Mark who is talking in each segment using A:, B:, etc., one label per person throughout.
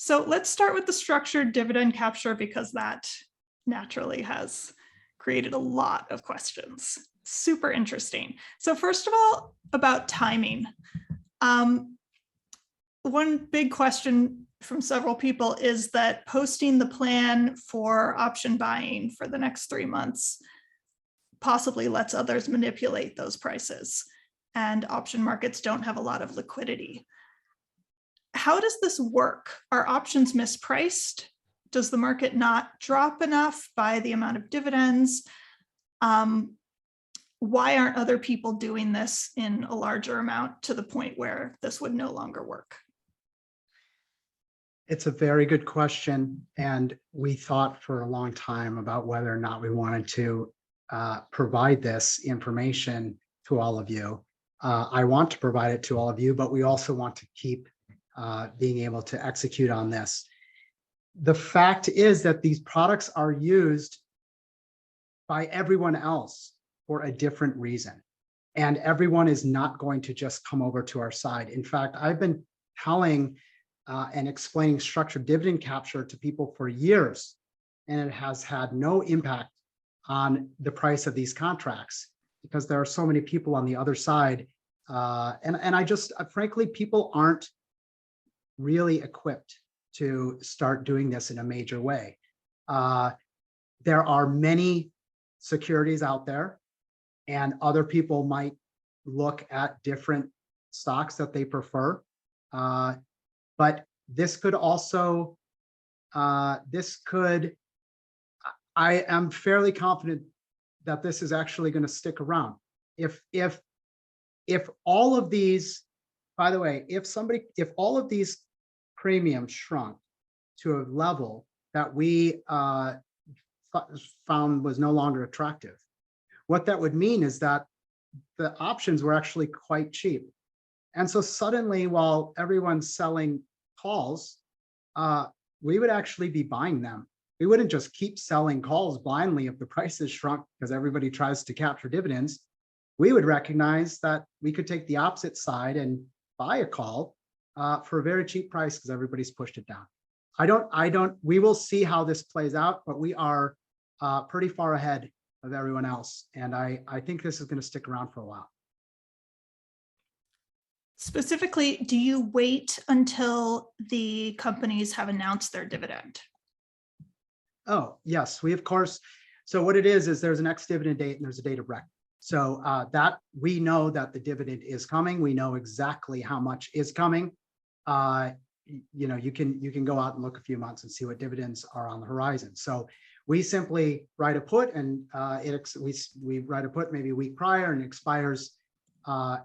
A: So let's start with the structured dividend capture because that naturally has created a lot of questions. Super interesting. So first of all, about timing. One big question from several people is that posting the plan for option buying for the next 3 months possibly lets others manipulate those prices, and option markets don't have a lot of liquidity. How does this work? Are options mispriced? Does the market not drop enough by the amount of dividends? Why aren't other people doing this in a larger amount to the point where this would no longer work?
B: It's a very good question. And we thought for a long time about whether or not we wanted to provide this information to all of you. I want to provide it to all of you, but we also want to keep being able to execute on this. The fact is that these products are used by everyone else for a different reason. And everyone is not going to just come over to our side. In fact, I've been telling and explaining structured dividend capture to people for years, and it has had no impact on the price of these contracts because there are so many people on the other side. And I just, frankly, people aren't really equipped to start doing this in a major way. There are many securities out there, and other people might look at different stocks that they prefer. But this could also, I am fairly confident that this is actually going to stick around. If all of these, by the way, if all of these premiums shrunk to a level that we found was no longer attractive, what that would mean is that the options were actually quite cheap. And so suddenly, while everyone's selling calls, we would actually be buying them. We wouldn't just keep selling calls blindly if the prices shrunk because everybody tries to capture dividends. We would recognize that we could take the opposite side and buy a call for a very cheap price because everybody's pushed it down. We will see how this plays out, but we are pretty far ahead of everyone else. And I think this is going to stick around for a while.
A: Specifically, do you wait until the companies have announced their dividend?
B: Oh, yes, we of course. So what it is there's an ex-dividend date and there's a date of record. So that we know that the dividend is coming. We know exactly how much is coming. You can go out and look a few months and see what dividends are on the horizon. So we simply write a put, and we write a put maybe a week prior, and it expires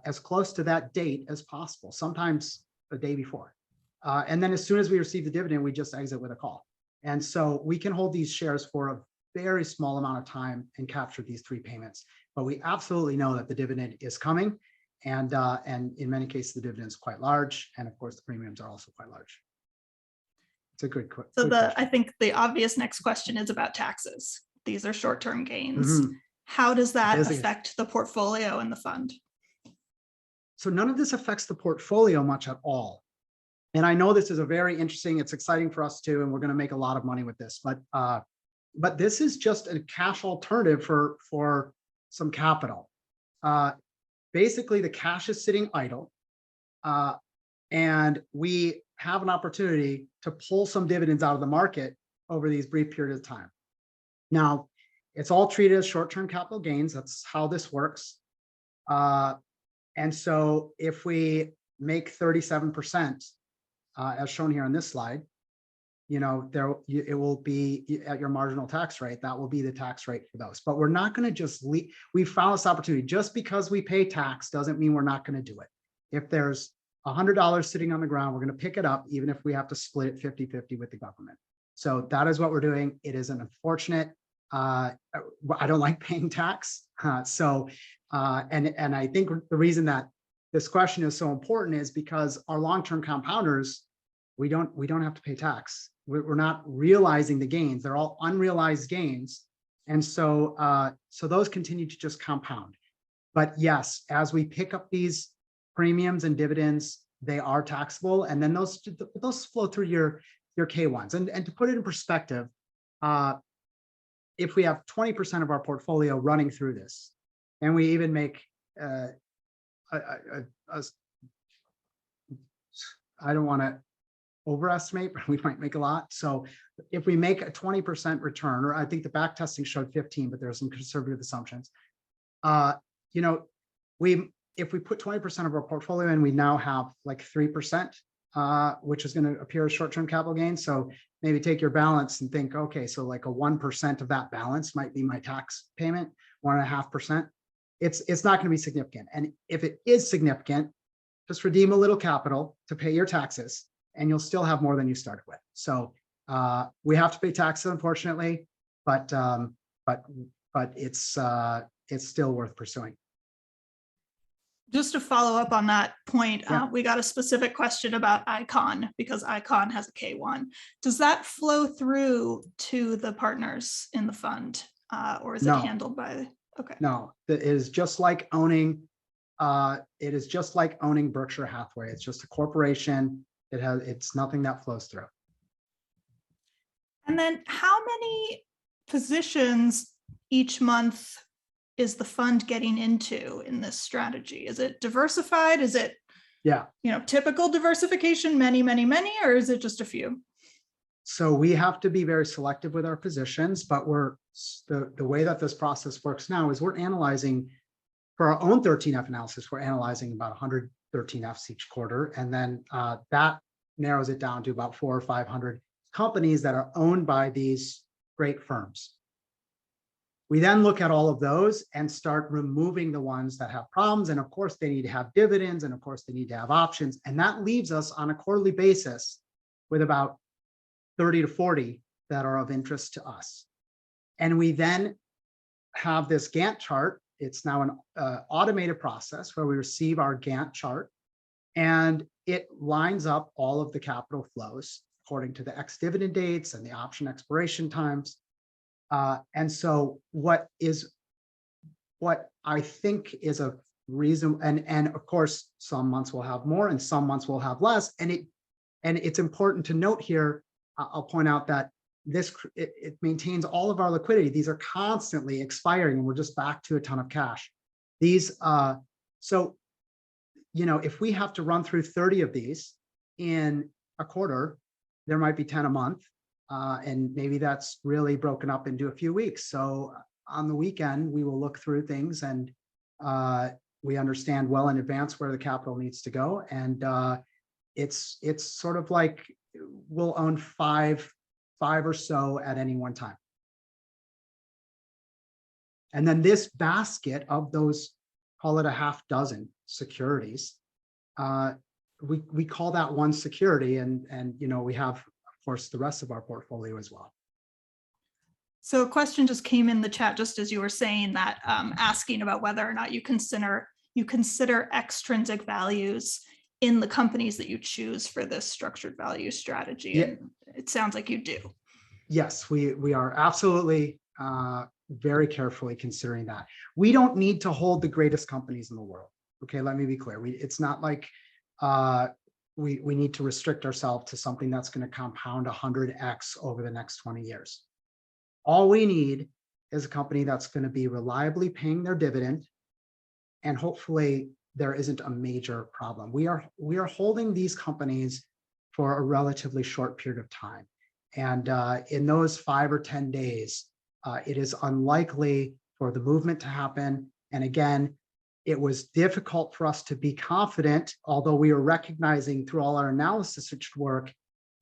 B: as close to that date as possible, sometimes a day before. And then as soon as we receive the dividend, we just exit with a call. And so we can hold these shares for a very small amount of time and capture these 3 payments. But we absolutely know that the dividend is coming. And in many cases, the dividend is quite large. And of course, the premiums are also quite large. It's a good question.
A: So I think the obvious next question is about taxes. These are short-term gains. Mm-hmm. How does that affect the portfolio and the fund?
B: So none of this affects the portfolio much at all. And I know this is a very interesting, it's exciting for us too, and we're going to make a lot of money with this, but this is just a cash alternative for some capital. Basically, the cash is sitting idle, and we have an opportunity to pull some dividends out of the market over these brief periods of time. Now, it's all treated as short-term capital gains. That's how this works. And so if we make 37%, as shown here on this slide, it will be at your marginal tax rate. That will be the tax rate for those. But we're not going to just leave. We found this opportunity. Just because we pay tax doesn't mean we're not going to do it. If there's $100 sitting on the ground, we're going to pick it up, even if we have to split it 50-50 with the government. So that is what we're doing. It is an unfortunate. I don't like paying tax. And I think the reason that this question is so important is because our long-term compounders, we don't have to pay tax. We're not realizing the gains. They're all unrealized gains. And so, so those continue to just compound. But yes, as we pick up these premiums and dividends, they are taxable. And then those flow through your your K1s. And to put it in perspective, if we have 20% of our portfolio running through this, and we even make I don't want to overestimate, but we might make a lot. So if we make a 20% return, or I think the back testing showed 15, but there are some conservative assumptions. You know, if we put 20% of our portfolio in, we now have like 3%, which is going to appear as short-term capital gains. So maybe take your balance and think, okay, so like a 1% of that balance might be my tax payment, 1.5%. It's not going to be significant. And if it is significant, just redeem a little capital to pay your taxes, and you'll still have more than you started with. So we have to pay taxes, unfortunately, but it's still worth pursuing.
A: Just to follow up on that point,
B: Yeah.
A: we got a specific question about Icon because Icon has a K1. Does that flow through to the partners in the fund, or is it
B: No.
A: handled by? Okay.
B: No, it is just like owning. It is just like owning Berkshire Hathaway. It's just a corporation. It's nothing that flows through.
A: And then how many positions each month is the fund getting into in this strategy? Is it diversified? Is it,
B: Yeah.
A: Typical diversification, many, many, many, or is it just a few?
B: So we have to be very selective with our positions, but the way that this process works now is we're analyzing for our own 13F analysis, we're analyzing about 113Fs each quarter. And then that narrows it down to about 400 or 500 companies that are owned by these great firms. We then look at all of those and start removing the ones that have problems. And of course, they need to have dividends. And of course, they need to have options. And that leaves us on a quarterly basis with about 30 to 40 that are of interest to us. And we then have this Gantt chart. It's now an automated process where we receive our Gantt chart, and it lines up all of the capital flows according to the ex-dividend dates and the option expiration times. And so what I think is a reason, and of course, some months will have more and some months will have less. And it's important to note here, I'll point out that it maintains all of our liquidity. These are constantly expiring and we're just back to a ton of cash. So, if we have to run through 30 of these in a quarter, there might be 10 a month. And maybe that's really broken up into a few weeks. So on the weekend, we will look through things and we understand well in advance where the capital needs to go. And it's sort of like we'll own five or so at any one time. And then this basket of those, call it a half dozen securities, we call that one security. And we have, of course, the rest of our portfolio as well.
A: So a question just came in the chat just as you were saying that, asking about whether or not you consider extrinsic values in the companies that you choose for this structured value strategy.
B: Yeah.
A: And it sounds like you do.
B: Yes, we are absolutely very carefully considering that. We don't need to hold the greatest companies in the world. Okay, let me be clear. It's not like we need to restrict ourselves to something that's going to compound 100x over the next 20 years. All we need is a company that's going to be reliably paying their dividend, and hopefully there isn't a major problem. We are holding these companies for a relatively short period of time. And in those 5 or 10 days, it is unlikely for the movement to happen. And again, it was difficult for us to be confident, although we were recognizing through all our analysis it should work.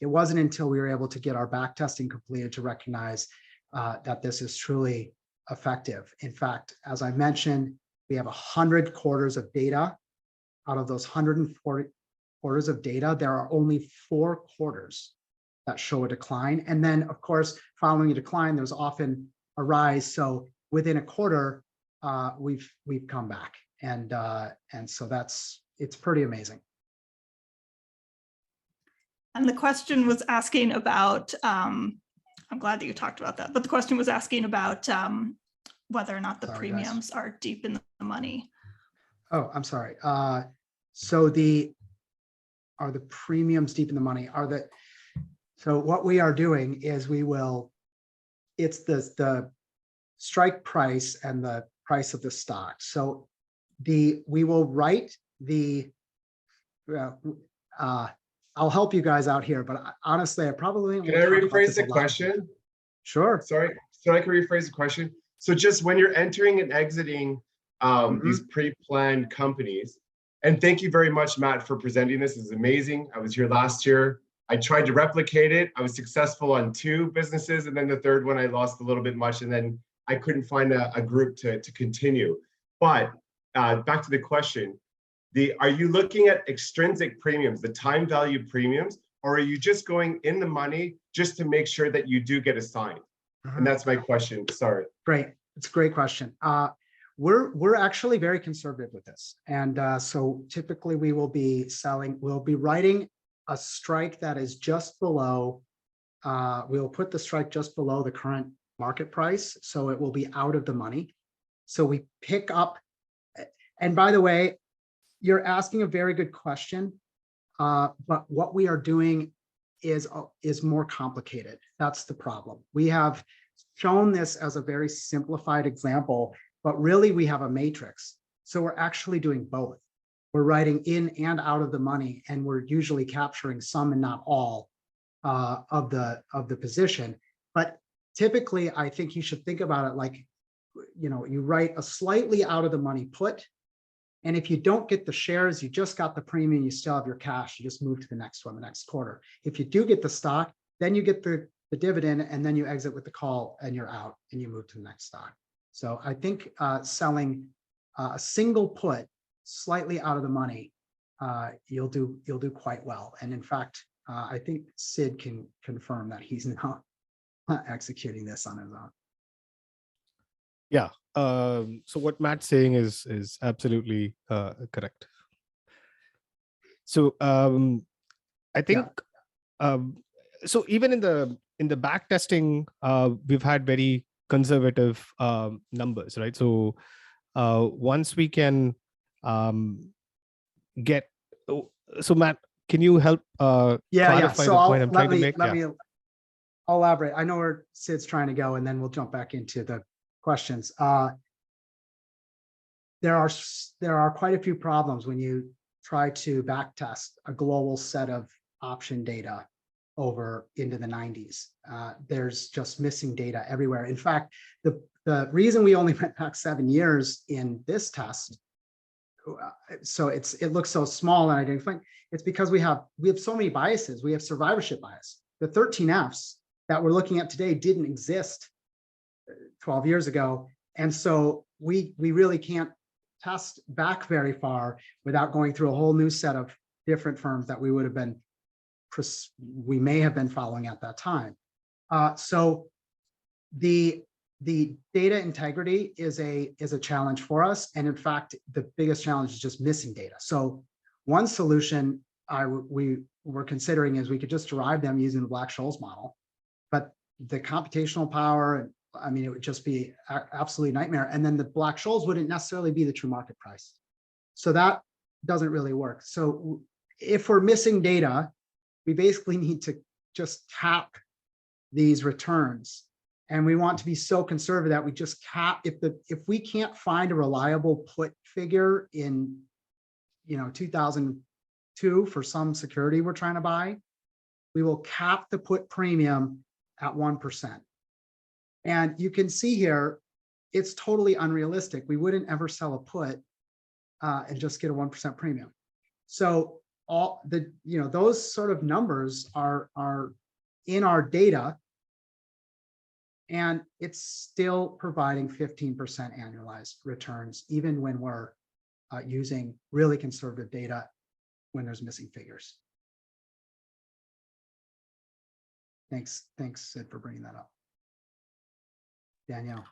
B: It wasn't until we were able to get our back testing completed to recognize that this is truly effective. In fact, as I mentioned, we have 100 quarters of data. Out of those 140 quarters of data, there are only 4 quarters that show a decline. And then, of course, following a decline, there's often a rise. So within a quarter, we've come back. And so it's pretty amazing.
A: And the question was asking about, I'm glad that you talked about that, but the question was asking about whether or not the premiums are deep in the money.
B: Oh, I'm sorry. So are the premiums deep in the money? So what we are doing is it's the strike price and the price of the stock. So we will write I'll help you guys out here, but honestly, I probably
C: Can I rephrase the question?
B: Sure.
C: Sorry, so I can rephrase the question. So just when you're entering and exiting these pre-planned companies, and thank you very much, Matt, for presenting this. This is amazing. I was here last year. I tried to replicate it. I was successful on 2 businesses, and then the third one I lost a little bit much, and then I couldn't find a group to continue. But back to the question, are you looking at extrinsic premiums, the time value premiums, or are you just going in the money just to make sure that you do get assigned? And that's my question. Sorry.
B: Great. It's a great question. We're actually very conservative with this. And so typically we'll be writing a strike that is just below, we'll put the strike just below the current market price. So it will be out of the money. So we pick up, and by the way, you're asking a very good question, but what we are doing is more complicated. That's the problem. We have shown this as a very simplified example, but really we have a matrix. So we're actually doing both. We're writing in and out of the money, and we're usually capturing some and not all of the position. But typically, I think you should think about it like, you write a slightly out of the money put. And if you don't get the shares, you just got the premium, you still have your cash, you just move to the next one, the next quarter. If you do get the stock, then you get the dividend, and then you exit with the call and you're out and you move to the next stock. So I think selling a single put slightly out of the money, you'll do quite well. And in fact, I think Sid can confirm that he's not executing this on his own.
D: Yeah. So what Matt's saying is absolutely correct. So I think so even in the back testing, we've had very conservative numbers, right? So once we can get, so Matt, can you help clarify the point I'm trying to make?
B: Let me elaborate. I know where Sid's trying to go, and then we'll jump back into the questions. There are quite a few problems when you try to back test a global set of option data over into the 90s. There's just missing data everywhere. In fact, the reason we only went back 7 years in this test, so it looks so small and I didn't think, it's because we have so many biases. We have survivorship bias. The 13 Fs that we're looking at today didn't exist 12 years ago. And so we really can't test back very far without going through a whole new set of different firms that we may have been following at that time. So the data integrity is a challenge for us. And in fact, the biggest challenge is just missing data. So one solution we were considering is we could just derive them using the Black-Scholes model, but the computational power, I mean, it would just be absolutely nightmare. And then the Black-Scholes wouldn't necessarily be the true market price. So that doesn't really work. So if we're missing data, we basically need to just cap these returns. And we want to be so conservative that we just cap, if we can't find a reliable put figure in 2002 for some security we're trying to buy, we will cap the put premium at 1%. And you can see here, it's totally unrealistic. We wouldn't ever sell a put and just get a 1% premium. So all those sort of numbers are in our data, and it's still providing 15% annualized returns, even when we're using really conservative data when there's missing figures. Thanks, Sid, for bringing that up. Danielle.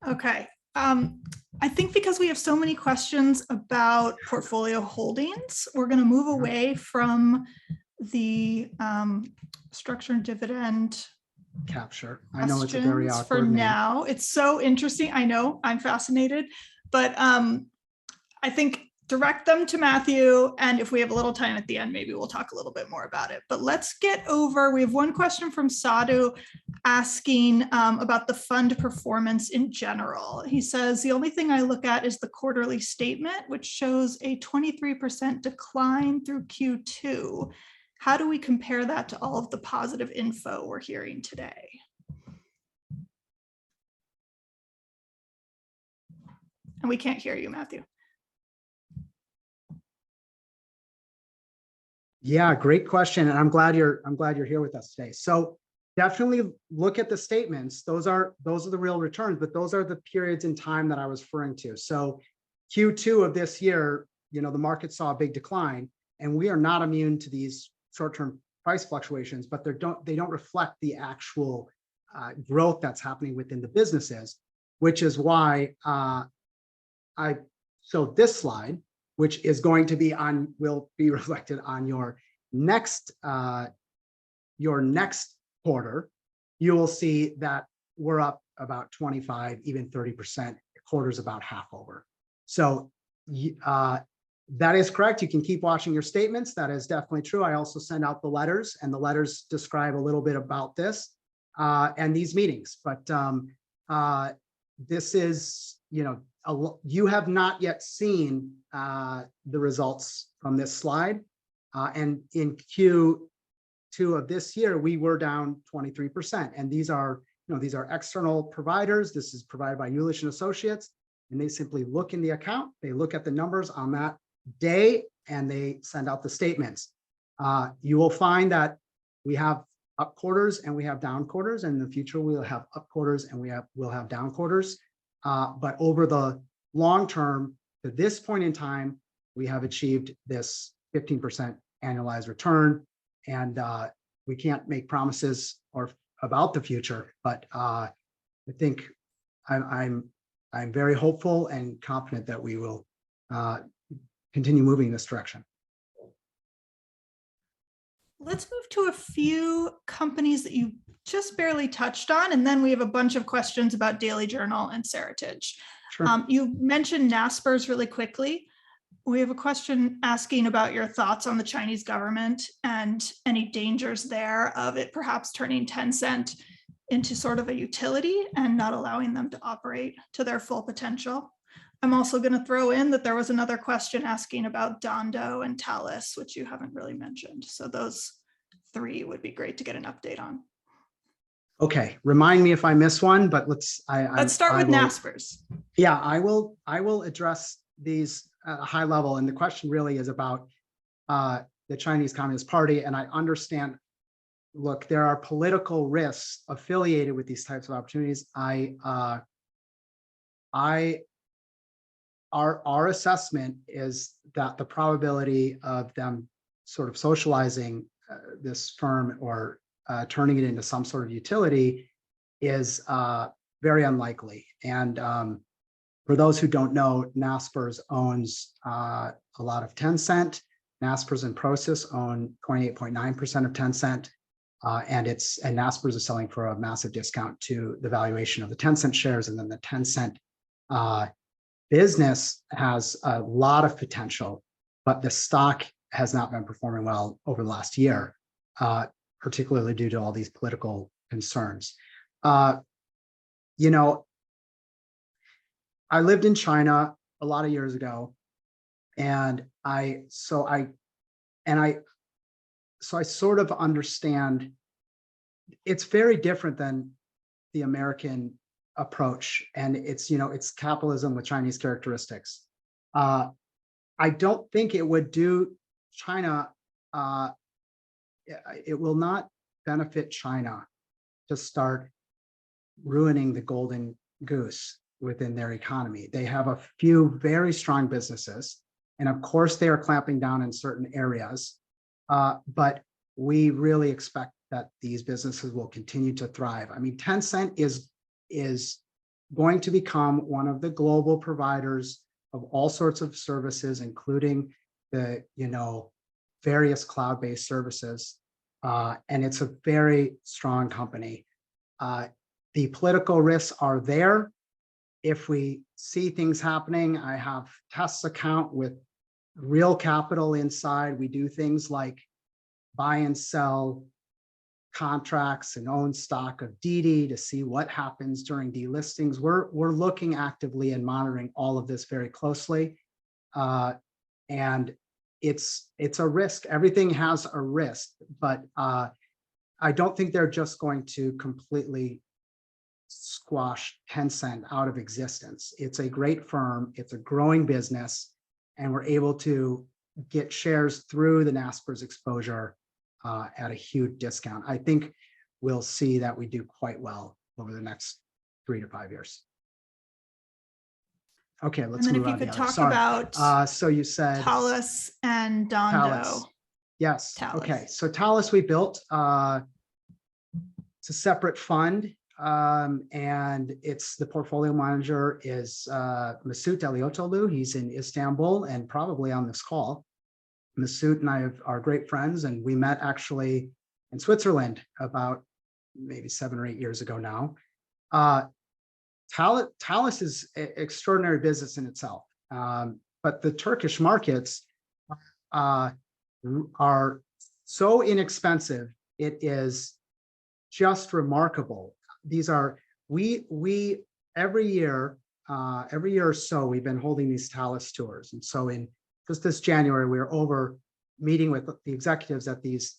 A: Okay. I think because we have so many questions about portfolio holdings, we're going to move away from the structure and dividend
B: capture. I know it's a very awkward
A: for
B: name.
A: now. It's so interesting. I know, I'm fascinated, but I think direct them to Matthew. And if we have a little time at the end, maybe we'll talk a little bit more about it. But let's get over, we have one question from Sadhu asking about the fund performance in general. He says, the only thing I look at is the quarterly statement, which shows a 23% decline through Q2. How do we compare that to all of the positive info we're hearing today? And we can't hear you, Matthew.
B: Yeah, great question. And I'm glad you're here with us today. So definitely look at the statements. Those are the real returns, but those are the periods in time that I was referring to. So Q2 of this year, the market saw a big decline, and we are not immune to these short-term price fluctuations, but they don't reflect the actual growth that's happening within the businesses, which is why so this slide, which is going to be will be reflected on your next quarter, you will see that we're up about 25, even 30%. The quarter's about half over. So that is correct. You can keep watching your statements. That is definitely true. I also send out the letters, and the letters describe a little bit about this and these meetings. But this is, you have not yet seen the results from this slide. And in Q2 of this year, we were down 23%. And these are external providers. This is provided by Eulish and Associates, and they simply look in the account. They look at the numbers on that day, and they send out the statements. You will find that we have up quarters and we have down quarters, and in the future we'll have up quarters and we'll have down quarters. But over the long term, to this point in time, we have achieved this 15% annualized return, and we can't make promises about the future, but I think I'm very hopeful and confident that we will continue moving in this direction.
A: Let's move to a few companies that you just barely touched on, and then we have a bunch of questions about Daily Journal and Seritage.
B: Sure.
A: You mentioned Naspers really quickly. We have a question asking about your thoughts on the Chinese government and any dangers there of it perhaps turning Tencent into sort of a utility and not allowing them to operate to their full potential. I'm also going to throw in that there was another question asking about Dhando and Talas, which you haven't really mentioned. So those three would be great to get an update on.
B: Okay, remind me if I miss one, but let's
A: start with Naspers.
B: Yeah, I will address these at a high level. And the question really is about the Chinese Communist Party. And I understand, look, there are political risks affiliated with these types of opportunities. Our assessment is that the probability of them sort of socializing this firm or turning it into some sort of utility is very unlikely. And for those who don't know, Naspers owns a lot of Tencent. Naspers and Prosus own 28.9% of Tencent, and Naspers is selling for a massive discount to the valuation of the Tencent shares, and then the Tencent business has a lot of potential, but the stock has not been performing well over the last year, particularly due to all these political concerns. I lived in China a lot of years ago, and I sort of understand it's very different than the American approach, and it's capitalism with Chinese characteristics. I don't think it would do China, it will not benefit China to start ruining the golden goose within their economy. They have a few very strong businesses, and of course they are clamping down in certain areas, but we really expect that these businesses will continue to thrive. I mean, Tencent is going to become one of the global providers of all sorts of services, including the various cloud-based services, and it's a very strong company. The political risks are there. If we see things happening, I have Test's account with real capital inside. We do things like buy and sell contracts and own stock of DD to see what happens during delistings. We're looking actively and monitoring all of this very closely. And it's a risk. Everything has a risk, but I don't think they're just going to completely squash Tencent out of existence. It's a great firm. It's a growing business, and we're able to get shares through the Naspers exposure at a huge discount. I think we'll see that we do quite well over the next 3 to 5 years. Okay, let's
A: And then
B: move
A: if you
B: on to
A: could
B: the other.
A: talk
B: Sorry.
A: about
B: So you said
A: Talas and Dhando.
B: Talas. Yes.
A: Talas.
B: Okay. So Talas we built. It's a separate fund, and it's the portfolio manager is Mesut Eliotolu. He's in Istanbul and probably on this call. Mesut and I are great friends, and we met actually in Switzerland about maybe 7 or 8 years ago now. Talas is an extraordinary business in itself, but the Turkish markets are so inexpensive. It is just remarkable. These are we every year or so we've been holding these Talas tours, and so in just this January we were over meeting with the executives at these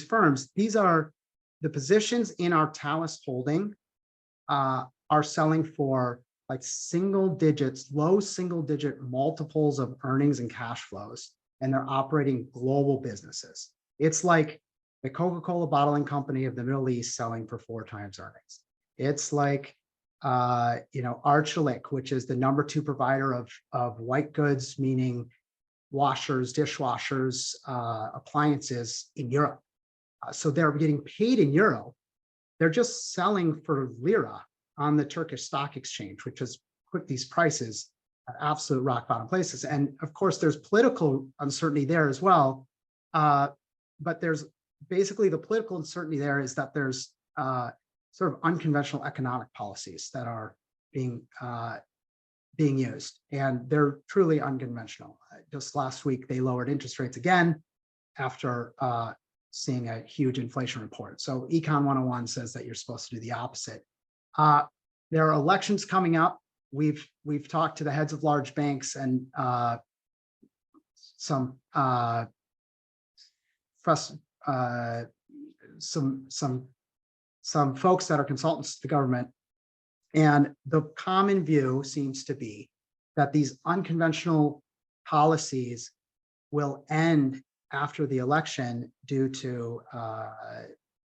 B: firms. These are the positions in our Talas holding are selling for like low single digit multiples of earnings and cash flows, and they're operating global businesses. It's like the Coca-Cola bottling company of the Middle East selling for 4 times earnings. It's like, Arçelik, which is the #2 provider of white goods, meaning washers, dishwashers, appliances in Europe. So they're getting paid in euro. They're just selling for lira on the Turkish stock exchange, which has put these prices at absolute rock bottom places. And of course, there's political uncertainty there as well. But there's basically the political uncertainty there is that there's sort of unconventional economic policies that are being used, and they're truly unconventional. Just last week, they lowered interest rates again after seeing a huge inflation report. So Econ 101 says that you're supposed to do the opposite. There are elections coming up. We've talked to the heads of large banks and some folks that are consultants to the government, and the common view seems to be that these unconventional policies will end after the election due to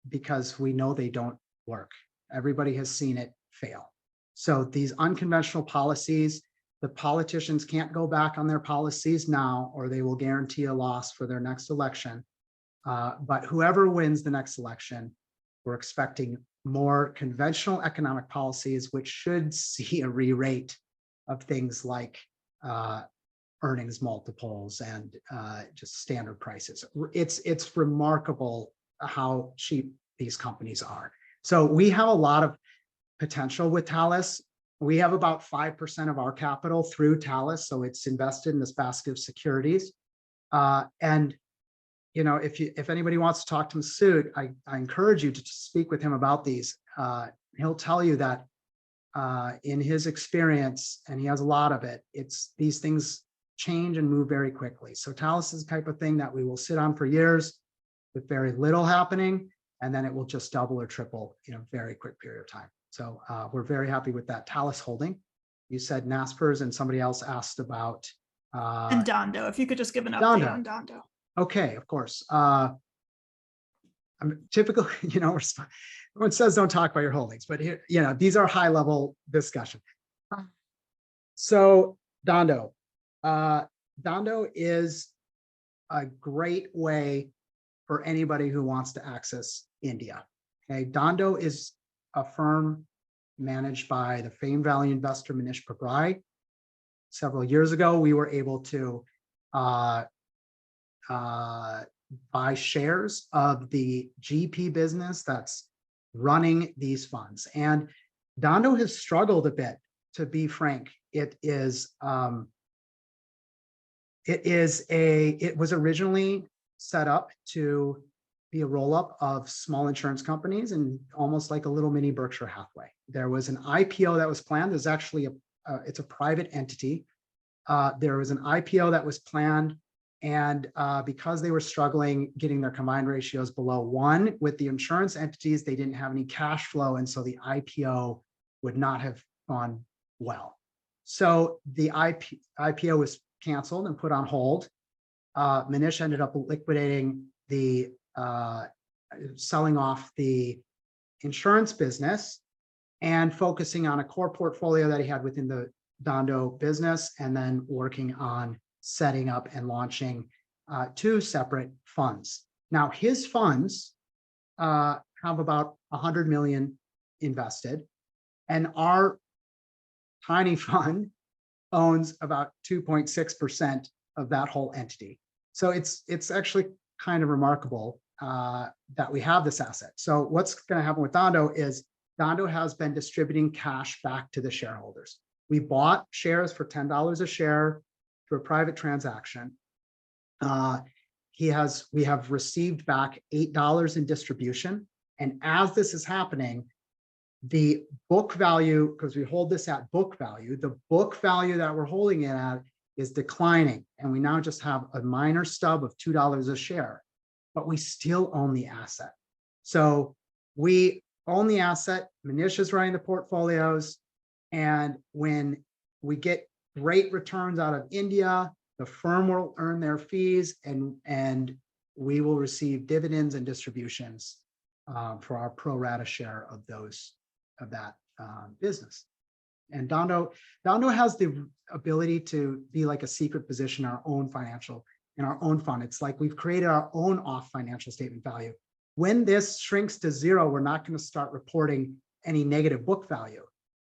B: because we know they don't work. Everybody has seen it fail. So these unconventional policies, the politicians can't go back on their policies now, or they will guarantee a loss for their next election. But whoever wins the next election, we're expecting more conventional economic policies, which should see a re-rate of things like earnings multiples and just standard prices. It's remarkable how cheap these companies are. So we have a lot of potential with Talas. We have about 5% of our capital through Talas, so it's invested in this basket of securities. And if anybody wants to talk to Mesut, I encourage you to speak with him about these. He'll tell you that in his experience, and he has a lot of it, these things change and move very quickly. So Talas is the type of thing that we will sit on for years with very little happening, and then it will just double or triple in a very quick period of time. So we're very happy with that Talas holding. You said Naspers, and somebody else asked about
A: And Dhando, if you could just give an update on Dhando.
B: Okay, of course. I'm typically, everyone says don't talk about your holdings, but here, these are high level discussion. So Dhando is a great way for anybody who wants to access India. Okay, Dhando is a firm managed by the famed value investor Manish Prabhai. Several years ago, we were able to buy shares of the GP business that's running these funds. And Dhando has struggled a bit, to be frank. It is It was originally set up to be a roll-up of small insurance companies and almost like a little mini Berkshire Hathaway. There was an IPO that was planned. There's actually it's a private entity. There was an IPO that was planned, and because they were struggling getting their combined ratios below 1 with the insurance entities, they didn't have any cash flow, and so the IPO would not have gone well. So the IPO was canceled and put on hold. Manish ended up liquidating selling off the insurance business and focusing on a core portfolio that he had within the Dhando business, and then working on setting up and launching 2 separate funds. Now, his funds have about 100 million invested, and our tiny fund owns about 2.6% of that whole entity. So it's actually kind of remarkable that we have this asset. So what's going to happen with Dhando is Dhando has been distributing cash back to the shareholders. We bought shares for $10 a share through a private transaction. We have received back $8 in distribution. And as this is happening, the book value, because we hold this at book value, the book value that we're holding it at is declining. And we now just have a minor stub of $2 a share, but we still own the asset. So we own the asset. Manish is running the portfolios. And when we get great returns out of India, the firm will earn their fees, and we will receive dividends and distributions for our pro rata share of that business. And Dhando has the ability to be like a secret position in our own fund. It's like we've created our own off financial statement value. When this shrinks to 0, we're not going to start reporting any negative book value.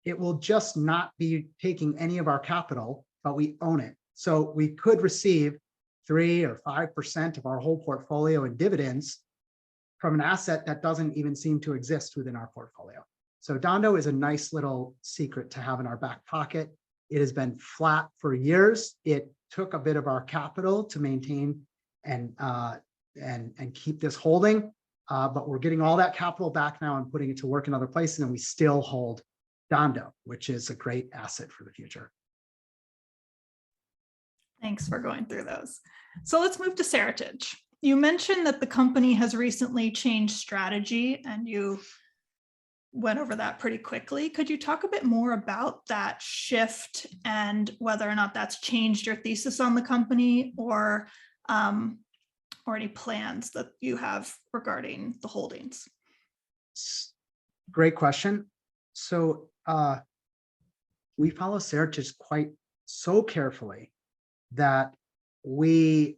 B: It will just not be taking any of our capital, but we own it. So we could receive 3 or 5% of our whole portfolio in dividends from an asset that doesn't even seem to exist within our portfolio. So Dhando is a nice little secret to have in our back pocket. It has been flat for years. It took a bit of our capital to maintain and keep this holding, but we're getting all that capital back now and putting it to work in other places, and we still hold Dhando, which is a great asset for the future.
A: Thanks for going through those. So let's move to Seritage. You mentioned that the company has recently changed strategy, and you went over that pretty quickly. Could you talk a bit more about that shift and whether or not that's changed your thesis on the company, or any plans that you have regarding the holdings?
B: Great question. So we follow Seritage quite so carefully that we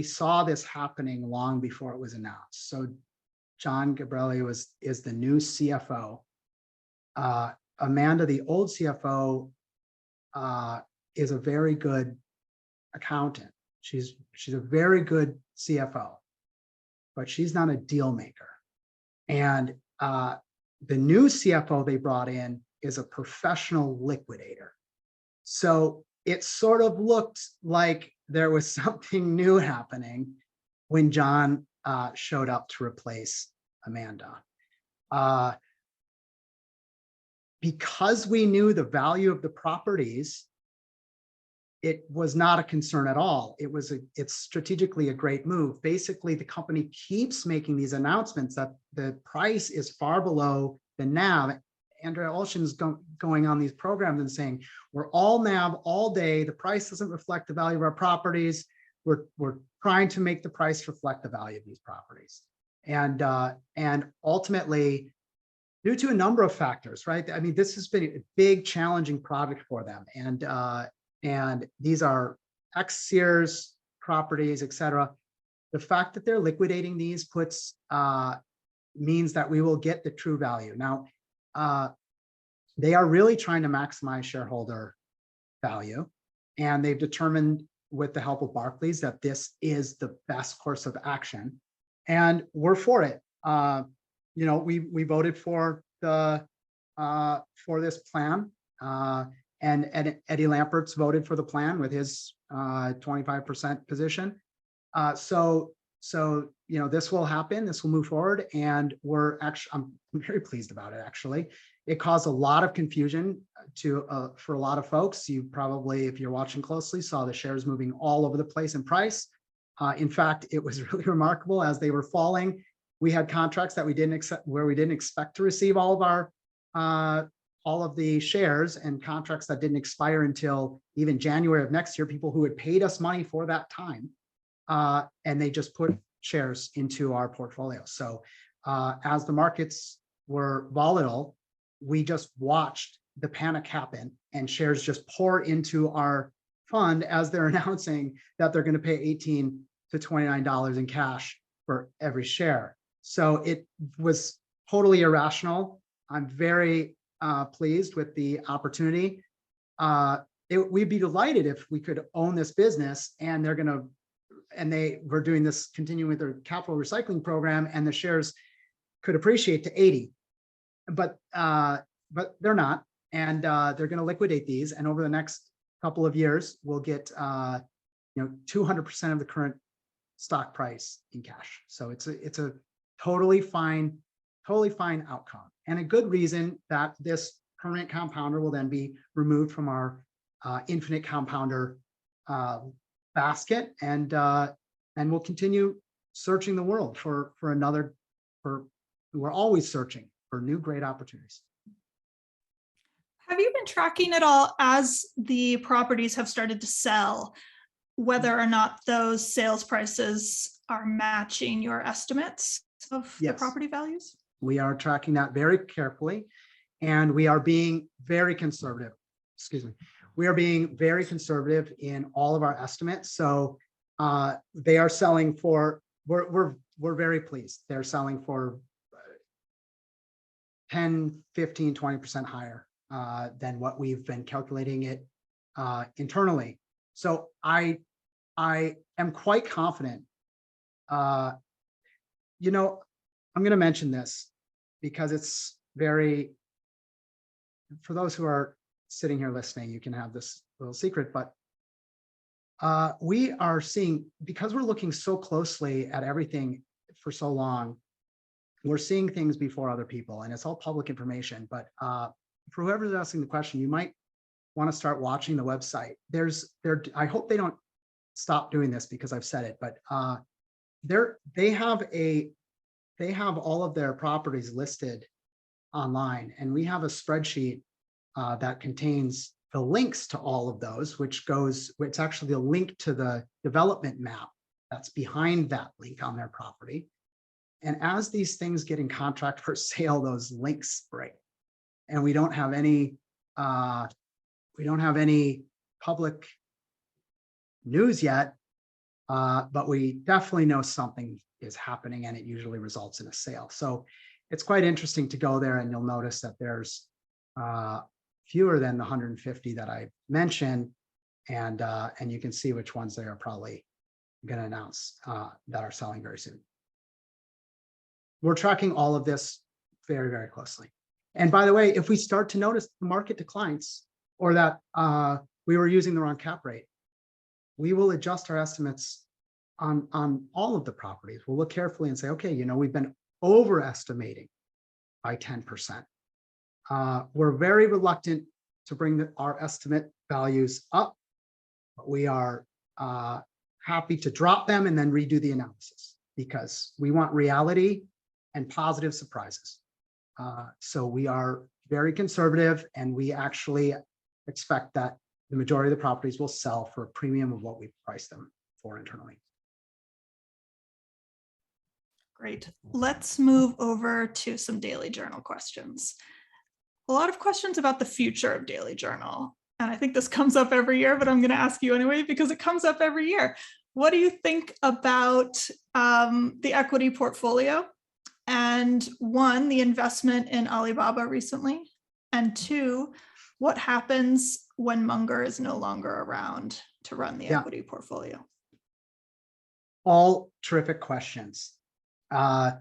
B: saw this happening long before it was announced. So John Gabrielli is the new CFO. Amanda, the old CFO, is a very good accountant. She's a very good CFO, but she's not a deal maker. And the new CFO they brought in is a professional liquidator. So it sort of looked like there was something new happening when John showed up to replace Amanda. Because we knew the value of the properties, it was not a concern at all. It's strategically a great move. Basically, the company keeps making these announcements that the price is far below the NAV. Andrea Olshan's going on these programs and saying, we're all NAV all day. The price doesn't reflect the value of our properties. We're trying to make the price reflect the value of these properties. And ultimately, due to a number of factors, right? I mean, this has been a big, challenging product for them. And these are ex-Sears properties, et cetera. The fact that they're liquidating these means that we will get the true value. Now, they are really trying to maximize shareholder value. And they've determined with the help of Barclays that this is the best course of action. And we're for it. We voted for this plan. And Eddie Lampert's voted for the plan with his 25% position. So this will happen. This will move forward, and I'm very pleased about it. Actually, it caused a lot of confusion for a lot of folks. You probably, if you're watching closely, saw the shares moving all over the place in price. In fact, it was really remarkable as they were falling. We had contracts that we didn't expect to receive all of the shares, and contracts that didn't expire until even January of next year. People who had paid us money for that time. And they just put shares into our portfolio. So as the markets were volatile, we just watched the panic happen and shares just pour into our fund as they're announcing that they're going to pay $18 to $29 in cash for every share. So it was totally irrational. I'm very pleased with the opportunity. We'd be delighted if we could own this business, and they were doing this, continuing with their capital recycling program, and the shares could appreciate to 80, but they're not, and they're going to liquidate these, and over the next couple of years, we'll get 200% of the current stock price in cash. So it's a totally fine outcome, and a good reason that this permanent compounder will then be removed from our infinite compounder basket, and we'll continue searching the world we're always searching for new great opportunities.
A: Have you been tracking at all as the properties have started to sell, whether or not those sales prices are matching your estimates of the property values?
B: We are tracking that very carefully, and we are being very conservative. We are being very conservative in all of our estimates. So they are selling for, we're very pleased. They're selling for 10, 15, 20% higher than what we've been calculating it internally. So I am quite confident. I'm going to mention this because it's very, for those who are sitting here listening, you can have this little secret, but we are seeing, because we're looking so closely at everything for so long, we're seeing things before other people, and it's all public information. But for whoever's asking the question, you might want to start watching the website. I hope they don't stop doing this because I've said it, but they have all of their properties listed online, and we have a spreadsheet that contains the links to all of those, it's actually a link to the development map that's behind that link on their property. And as these things get in contract for sale, those links break, and we don't have any public news yet, but we definitely know something is happening, and it usually results in a sale. So it's quite interesting to go there, and you'll notice that there's fewer than the 150 that I mentioned, and you can see which ones they are probably going to announce that are selling very soon. We're tracking all of this very, very closely. And by the way, if we start to notice the market declines, or that we were using the wrong cap rate, we will adjust our estimates on all of the properties. We'll look carefully and say, okay, we've been overestimating by 10%. We're very reluctant to bring our estimate values up, but we are happy to drop them and then redo the analysis, because we want reality and positive surprises. So we are very conservative, and we actually expect that the majority of the properties will sell for a premium of what we priced them for internally.
A: Great. Let's move over to some Daily Journal questions. A lot of questions about the future of Daily Journal. And I think this comes up every year, but I'm going to ask you anyway, because it comes up every year. What do you think about the equity portfolio? And one, the investment in Alibaba recently. And two, what happens when Munger is no longer around to run the equity portfolio?
B: All terrific questions. So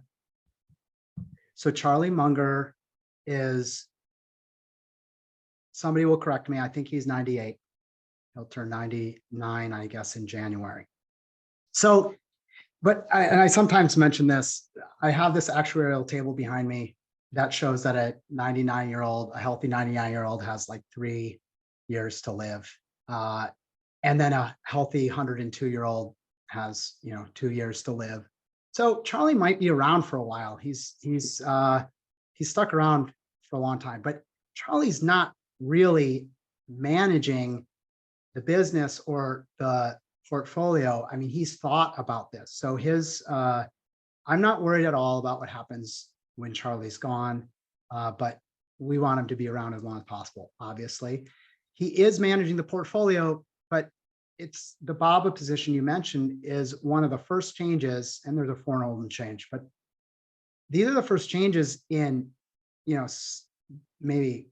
B: Charlie Munger is, somebody will correct me, I think he's 98. He'll turn 99, I guess, in January. So, and I sometimes mention this, I have this actuarial table behind me that shows that a 99-year-old, a healthy 99-year-old has like 3 years to live. And then a healthy 102-year-old has, 2 years to live. So Charlie might be around for a while. He's stuck around for a long time, but Charlie's not really managing the business or the portfolio. I mean, he's thought about this. So I'm not worried at all about what happens when Charlie's gone, but we want him to be around as long as possible, obviously. He is managing the portfolio, but it's the BABA position you mentioned is one of the first changes, and there's a foreign holding change, but these are the first changes in, maybe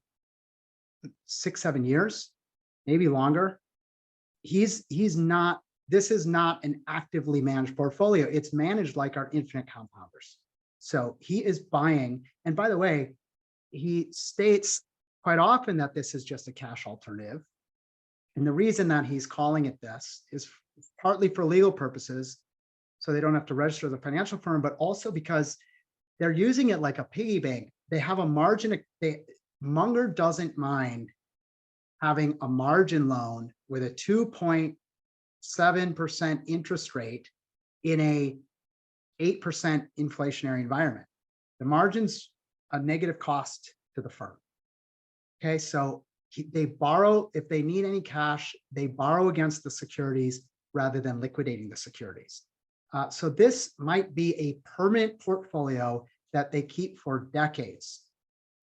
B: 6-7 years, maybe longer. This is not an actively managed portfolio. It's managed like our infinite compounders. So he is buying, and by the way, he states quite often that this is just a cash alternative. And the reason that he's calling it this is partly for legal purposes, so they don't have to register the financial firm, but also because they're using it like a piggy bank. They have a margin. Munger doesn't mind having a margin loan with a 2.7% interest rate in a 8% inflationary environment. The margin's a negative cost to the firm. Okay, so they borrow, if they need any cash, they borrow against the securities rather than liquidating the securities. So this might be a permanent portfolio that they keep for decades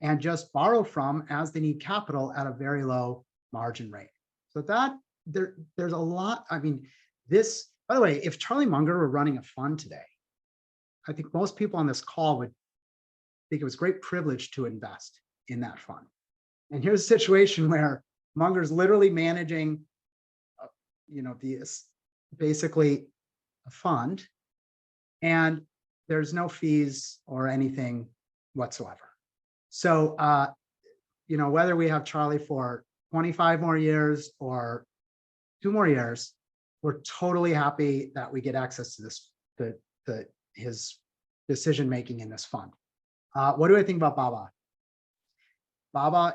B: and just borrow from as they need capital at a very low margin rate. So that there's a lot. I mean, this, by the way, if Charlie Munger were running a fund today, I think most people on this call would think it was great privilege to invest in that fund. And here's a situation where Munger's literally managing, basically a fund, and there's no fees or anything whatsoever. So, whether we have Charlie for 25 more years or 2 more years, we're totally happy that we get access to this, his decision-making in this fund. What do I think about Baba? I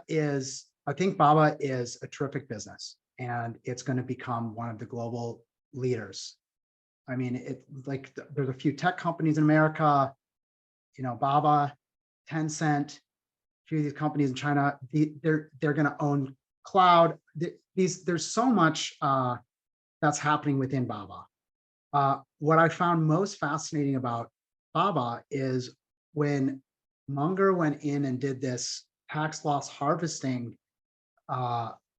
B: think Baba is a terrific business, and it's going to become one of the global leaders. I mean, there's a few tech companies in America, Baba, Tencent, a few of these companies in China, they're going to own cloud. There's so much that's happening within Baba. What I found most fascinating about Baba is when Munger went in and did this tax loss harvesting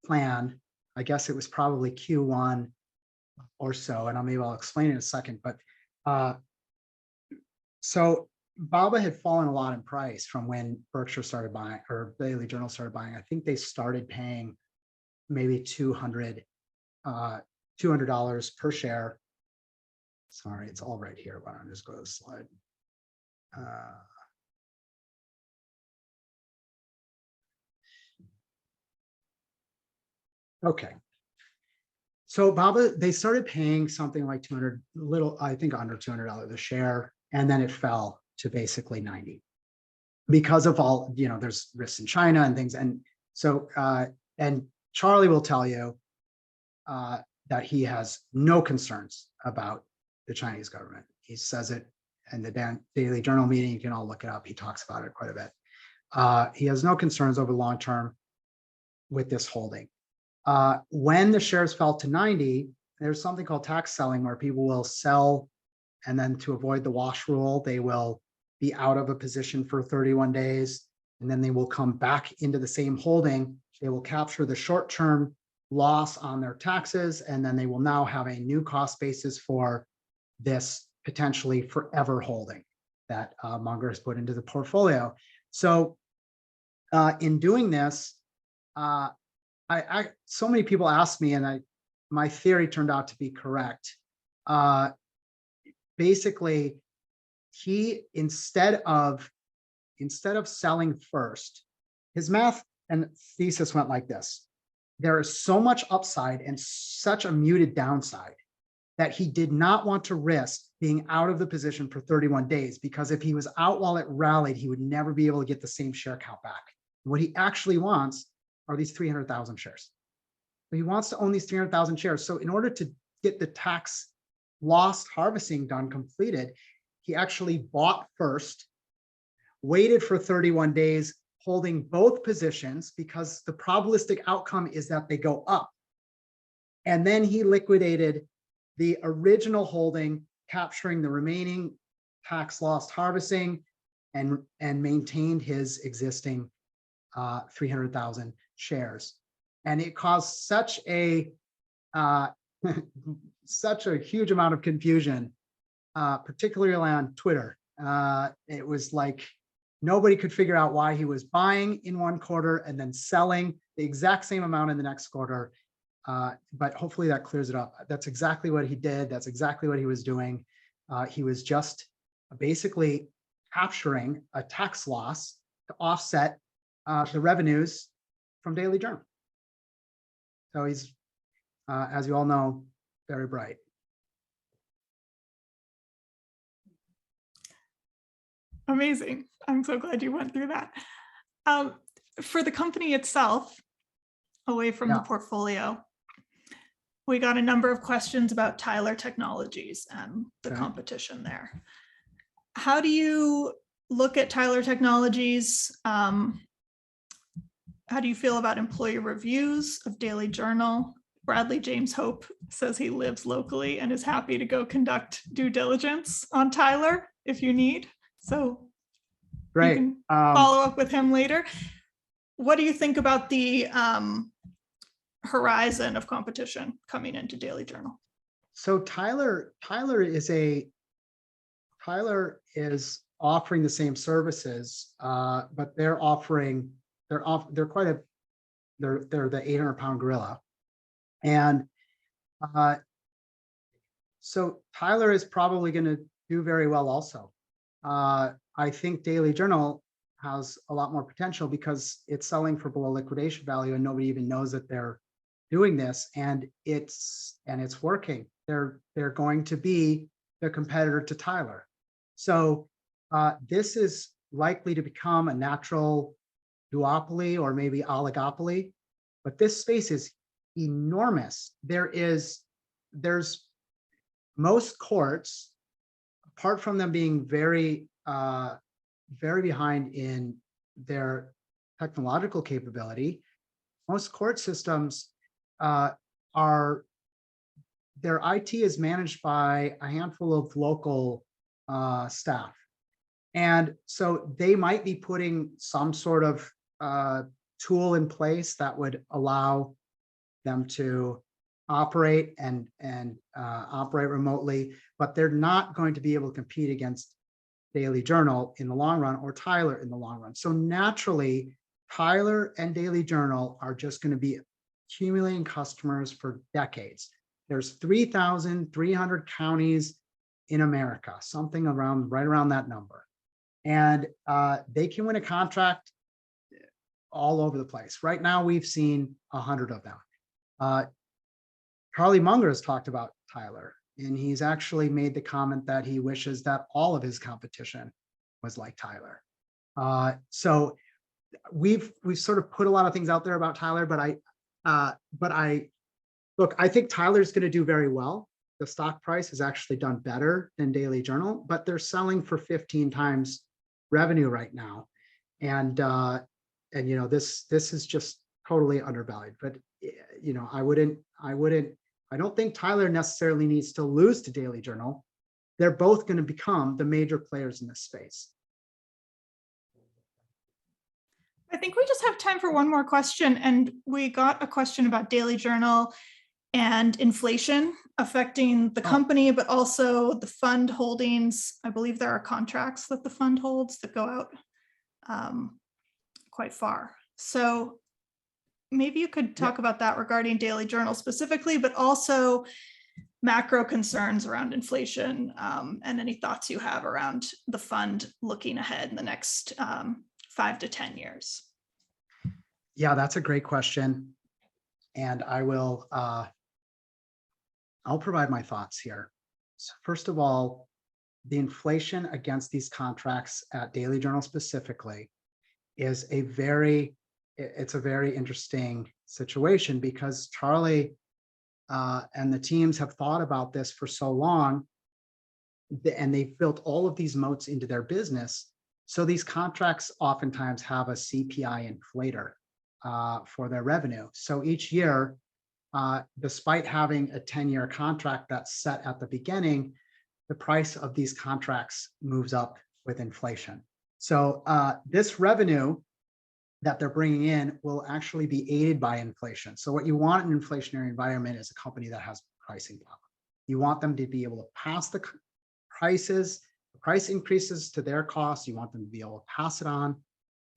B: plan. I guess it was probably Q1 or so, and maybe I'll explain it in a second. But so Baba had fallen a lot in price from when Berkshire started buying, or Daily Journal started buying. I think they started paying maybe $200 per share. Sorry, it's all right here. Why don't I just go to the slide? Okay. So Baba, they started paying something like I think under $200 a share, and then it fell to basically 90 because of all, there's risks in China and things. And so, and Charlie will tell you that he has no concerns about the Chinese government. He says it in the Daily Journal meeting. You can all look it up. He talks about it quite a bit. He has no concerns over long term with this holding. When the shares fell to 90, there's something called tax selling where people will sell, and then to avoid the wash rule, they will be out of a position for 31 days, and then they will come back into the same holding. They will capture the short-term loss on their taxes, and then they will now have a new cost basis for this potentially forever holding that Munger has put into the portfolio. So in doing this, so many people asked me, and my theory turned out to be correct. Basically, he instead of selling first, his math and thesis went like this. there is so much upside and such a muted downside that he did not want to risk being out of the position for 31 days, because if he was out while it rallied, he would never be able to get the same share count back. What he actually wants are these 300,000 shares. But he wants to own these 300,000 shares. So in order to get the tax loss harvesting done completed, he actually bought first, waited for 31 days, holding both positions because the probabilistic outcome is that they go up. And then he liquidated the original holding, capturing the remaining tax loss harvesting, and maintained his existing 300,000 shares. And it caused such a such a huge amount of confusion, particularly on Twitter. It was like nobody could figure out why he was buying in one quarter and then selling the exact same amount in the next quarter. But hopefully that clears it up. That's exactly what he did. That's exactly what he was doing. He was just basically capturing a tax loss to offset the revenues from Daily Journal. So he's, as you all know, very bright.
A: Amazing. I'm so glad you went through that. For the company itself, away from the portfolio, we got a number of questions about Tyler Technologies and the competition there. How do you look at Tyler Technologies? How do you feel about employee reviews of Daily Journal? Bradley James Hope says he lives locally and is happy to go conduct due diligence on Tyler if you need. So
B: Great.
A: you can follow up with him later. What do you think about the horizon of competition coming into Daily Journal?
B: So Tyler is offering the same services, but they're the 800-pound gorilla. And so Tyler is probably going to do very well also. I think Daily Journal has a lot more potential because it's selling for below liquidation value and nobody even knows that they're doing this, and it's working. They're going to be the competitor to Tyler. So this is likely to become a natural duopoly or maybe oligopoly, but this space is enormous. There's most courts, apart from them being very behind in their technological capability, most court systems their IT is managed by a handful of local staff. And so they might be putting some sort of tool in place that would allow them to operate and operate remotely, but they're not going to be able to compete against Daily Journal in the long run or Tyler in the long run. So naturally, Tyler and Daily Journal are just going to be accumulating customers for decades. There's 3,300 counties in America, something right around that number. And they can win a contract all over the place. Right now, we've seen 100 of them. Charlie Munger has talked about Tyler, and he's actually made the comment that he wishes that all of his competition was like Tyler. So we've sort of put a lot of things out there about Tyler, but I think Tyler's going to do very well. The stock price has actually done better than Daily Journal, but they're selling for 15 times revenue right now, and you know, this is just totally undervalued. But you know, I don't think Tyler necessarily needs to lose to Daily Journal. They're both going to become the major players in this space.
A: I think we just have time for one more question, and we got a question about Daily Journal and inflation affecting the company, but also the fund holdings. I believe there are contracts that the fund holds that go out quite far. So maybe you could talk about that regarding Daily Journal specifically, but also macro concerns around inflation, and any thoughts you have around the fund looking ahead in the next 5 to 10 years.
B: Yeah, that's a great question. And I will, I'll provide my thoughts here. So first of all, the inflation against these contracts at Daily Journal specifically is it's a very interesting situation because Charlie and the teams have thought about this for so long, and they've built all of these moats into their business. So these contracts oftentimes have a CPI inflator for their revenue. So each year, despite having a 10-year contract that's set at the beginning, the price of these contracts moves up with inflation. So this revenue that they're bringing in will actually be aided by inflation. So what you want in an inflationary environment is a company that has pricing power. You want them to be able to pass the price increases to their costs. You want them to be able to pass it on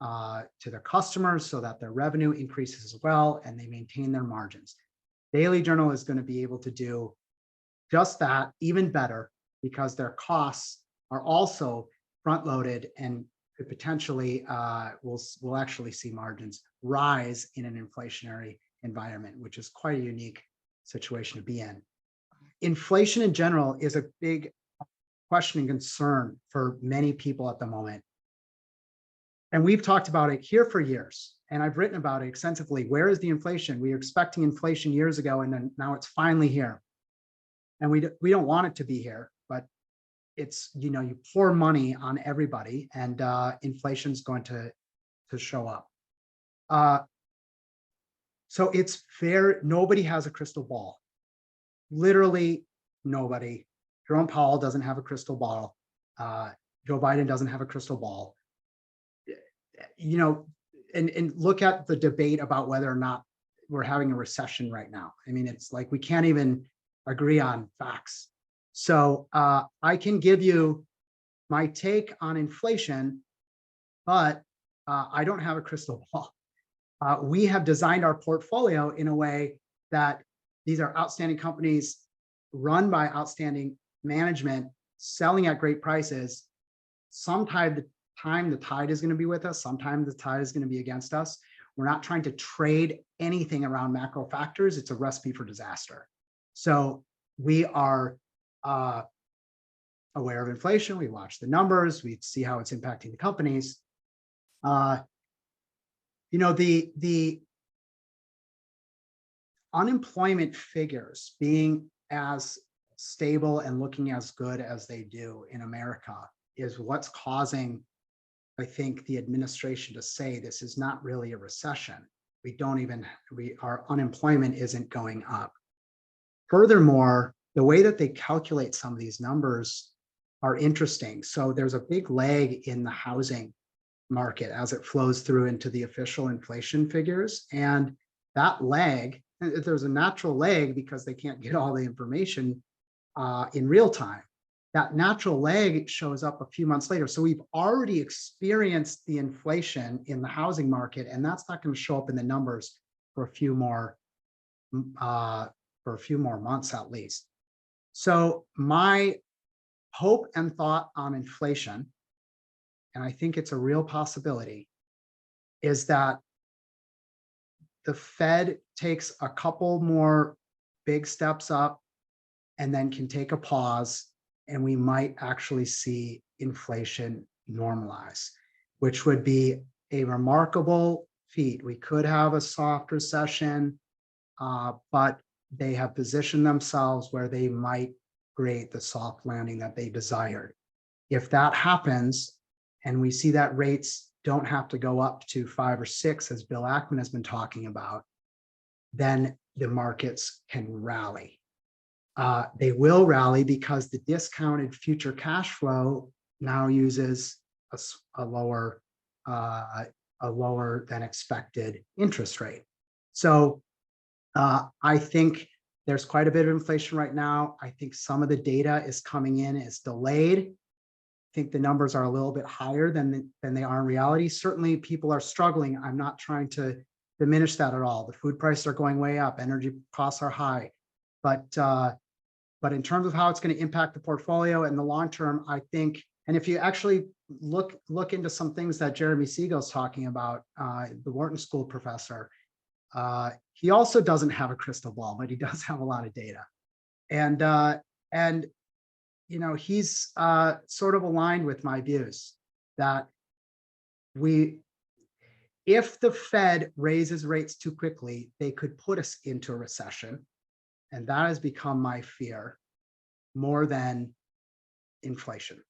B: to their customers so that their revenue increases as well and they maintain their margins. Daily Journal is going to be able to do just that, even better, because their costs are also front-loaded and could potentially we'll actually see margins rise in an inflationary environment, which is quite a unique situation to be in. Inflation in general is a big question and concern for many people at the moment. And we've talked about it here for years, and I've written about it extensively. Where is the inflation? We were expecting inflation years ago, and then now it's finally here. And we don't want it to be here, but it's, you pour money on everybody and inflation's going to show up. So it's fair. Nobody has a crystal ball. Literally nobody. Jerome Powell doesn't have a crystal ball. Joe Biden doesn't have a crystal ball. And look at the debate about whether or not we're having a recession right now. I mean, it's like we can't even agree on facts. So I can give you my take on inflation, but I don't have a crystal ball. We have designed our portfolio in a way that these are outstanding companies run by outstanding management, selling at great prices. Sometimes the tide is going to be with us. Sometimes the tide is going to be against us. We're not trying to trade anything around macro factors. It's a recipe for disaster. So we are aware of inflation. We watch the numbers. We see how it's impacting the companies. The unemployment figures being as stable and looking as good as they do in America is what's causing, I think, the administration to say this is not really a recession. Our unemployment isn't going up. Furthermore, the way that they calculate some of these numbers are interesting. So there's a big lag in the housing market as it flows through into the official inflation figures. And that lag, there's a natural lag because they can't get all the information in real time. That natural lag shows up a few months later. So we've already experienced the inflation in the housing market, and that's not going to show up in the numbers for a few more months at least. So my hope and thought on inflation, and I think it's a real possibility, is that the Fed takes a couple more big steps up and then can take a pause, and we might actually see inflation normalize, which would be a remarkable feat. We could have a soft recession, but they have positioned themselves where they might create the soft landing that they desired. If that happens, and we see that rates don't have to go up to 5 or 6, as Bill Ackman has been talking about, then the markets can rally. They will rally because the discounted future cash flow now uses a lower than expected interest rate. So I think there's quite a bit of inflation right now. I think some of the data is coming in as delayed. I think the numbers are a little bit higher than they are in reality. Certainly people are struggling. I'm not trying to diminish that at all. The food prices are going way up. Energy costs are high. But in terms of how it's going to impact the portfolio in the long term, I think, and if you actually look into some things that Jeremy Siegel's talking about, the Wharton School professor, He also doesn't have a crystal ball, but he does have a lot of data. And you know, he's sort of aligned with my views that if the Fed raises rates too quickly, they could put us into a recession. And that has become my fear more than inflation.